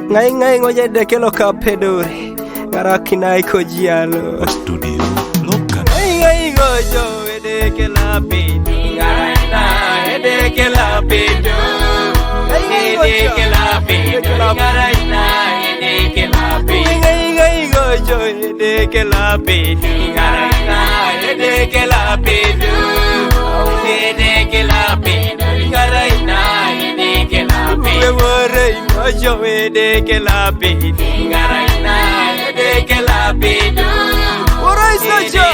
Ngai ngoja dekelo kapedori Ngarakina iko jialo Studio Lokan. Ngai ngojo dekela pedo Ngaraina dekela pedo dekela pedo Ngaraina dekela pedo Ngai ngojo dekela pedo Ngaraina dekela pedo dekela pedo Ngaraina dekela pedo Ngojo dekela pedo Ngaraina dekela pedo Ora isojo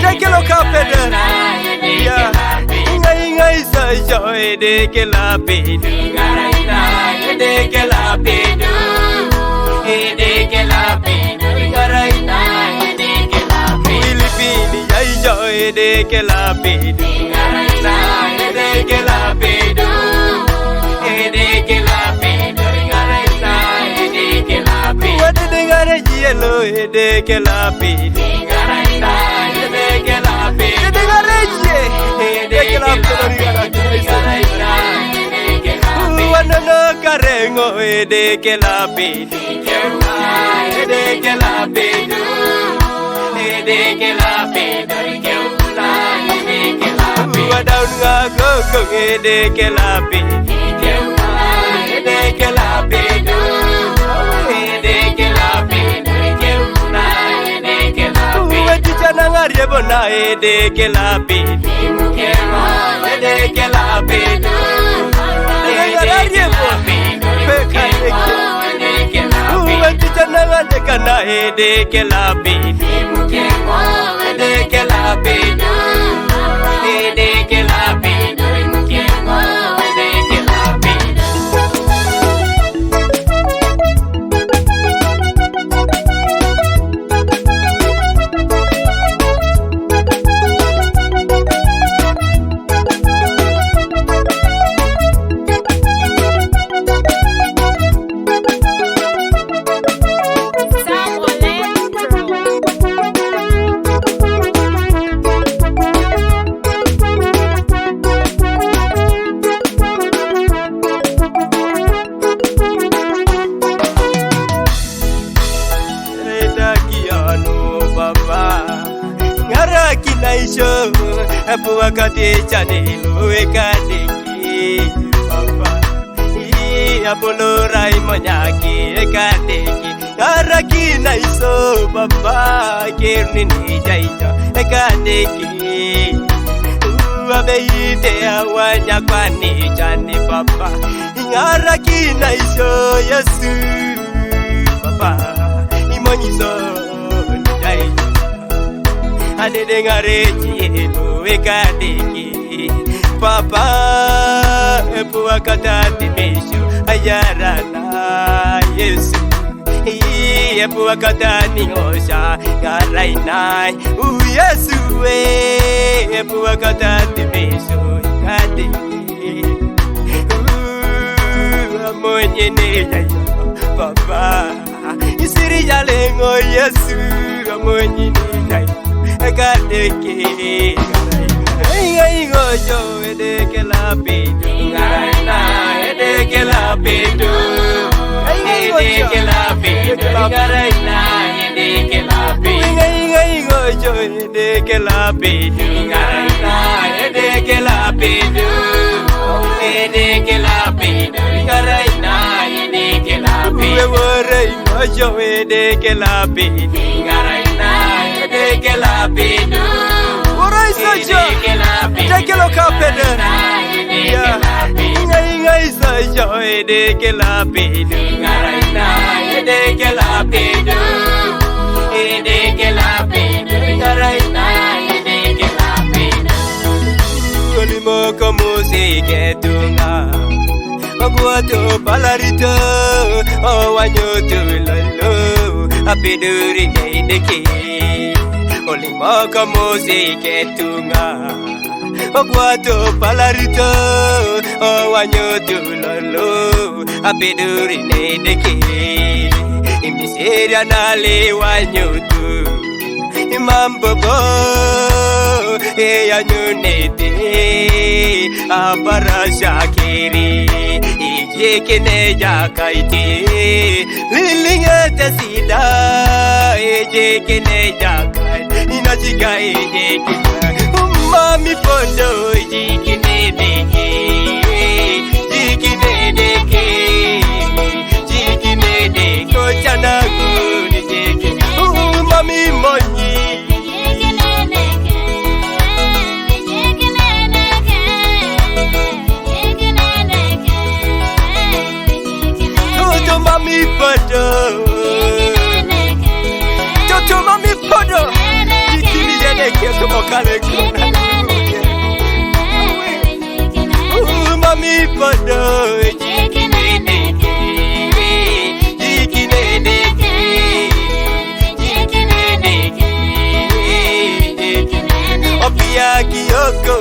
dekelo kapede ya ngai sojo dekela pedo Ngaraina dekela pedo dekela pedo Ngaraina dekela pedo Filipini yaijo dekela pedo Ngaraina dekela pedo dekela pedo Ngaraina dekela pedo Wadi dengare jielo dekela pedo Ngaraina dekela pedo dengare je dekela pedo Ngaraina Wanono karengo dekela pedo dekela pedo dekela pedo Wadaun ngago dekela pedo dekela pedo dekela pedo Wadi jana ngariebo na dekela pedo dekela pedo ngariebo peka Wadi jana ngandeka na dekela pedo dekela pedo dekela pedo Naisho hapo wakati chanelo ekadeki papa hapo lorai monyaki ekadeki araki naiso papa kirni jaija ekadeki abeite awanya kwani chani papa araki naiso Yesu papa imonyiso jaija Adedengare jielo ekadeki Papa epu wakatati mishu ayarana Yesu epu wakatani osha ngarainai Yesu epu wakatati mishu ekadeki Amonye neja Papa isiri jalengo Yesu amonye neja Ekadeki Ngai ngojo dekela pedo Ngaraina dekela pedo dekela pedo Ngaraina dekela pedo Ngai ngojo dekela pedo Ngaraina dekela pedo dekela pedo Ngaraina dekela pedo Wore ngojo dekela pedo Ngaraina dekela pedo Ora isojo dekelo kapede ya ngai sojo dekela pedo Ngaraina dekela pedo dekela pedo Ngaraina dekela pedo Olimo como se ketunga Magwato palarito wanyoto lolo apeduri nedeki Olimo como se ketunga Magwato palarito wanyoto lolo apeduri nedeki Imiseria nale wanyoto Imambobo ya nyunete Apara shakiri jekene jakaiti lilinga tasida jekene jakai inachika jekene mami podo jekene deke jekene deke jekene deke chana guni jekene mami monyi Mami podo, Toto mami podo, Jikini jene keto mokale kuna. Mami podo, Jikini deke, Jikini deke, Jikini deke, Opia kiyoko,